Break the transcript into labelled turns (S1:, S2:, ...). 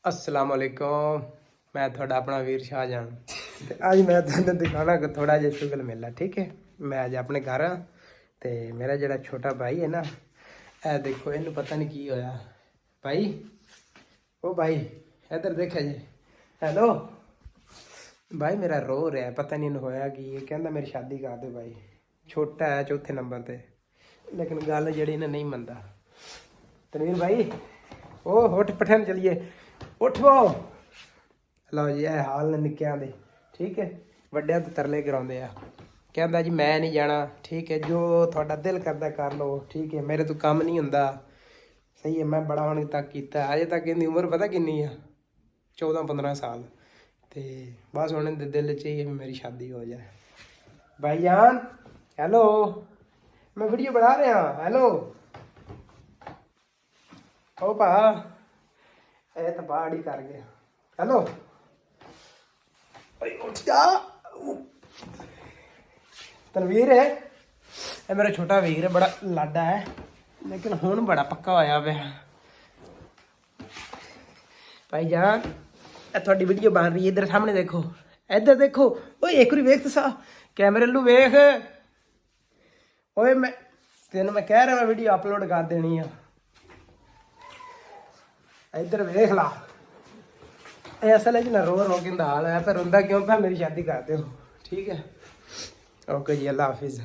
S1: अस्सलाम वालेकुम। मैं थोड़ा अपना वीर शाहजहान ते अज मैं तुहानूं दिखाना कि थोड़ा जिहा शुगल मेला। ठीक है, मैं अज अपने घर हाँ ते मेरा जिहड़ा छोटा भाई है ना, ए देखो इनू पता नहीं की होया। भाई ओ भाई इधर देखा जी। हेलो भाई, मेरा रो रहा है, पता नहीं इन्हू होया कि ये कहता मेरी शादी कर दे। भाई छोटा है, चौथे नंबर ते, लेकिन गल जिहड़ी इन्हें नहीं मनता। तनवीर भाई ओ उठ पठन चलिए, उठ वो। लो जी ये हाल ने निक्कियां दे। ठीक है, वड्डियां तो तरले कराउंदे आ, कहता जी मैं नहीं जाना। ठीक है, जो थोड़ा दिल करदा कर लो। ठीक है, मेरे तो काम नहीं हुंदा। सही है, मैं बड़ा होने तक कीता, अजे तक इहदी उम्र पता किन्नी आ, 14-15 साल। ते बस हुण इहदे दिल च ही मेरी शादी हो जाए। भाईजान हेलो, मैं वीडियो बना रहा। हेलो ओ भा, ये तो बाड़ ही कर गया। हेलो भाई उठ जा। तनवीर है ये मेरा छोटा वीर है, बड़ा लाडा है, लेकिन हुण बड़ा पक्का होया पिया। भाई जान ये थोड़ी वीडियो बन रही है, इधर सामने देखो, इधर देखो। ओए एक बारी वेख तो सा कैमरे लू वेख। ओए मैं तेन मैं कह रहा मैं वीडियो अपलोड कर देनी है, इधर वेख ला। असल है ना रो रो के हाल है, पर रोंदा क्यों पा, मेरी शादी कर दो। ठीक है, ओके जी, अल्लाह हाफिज़।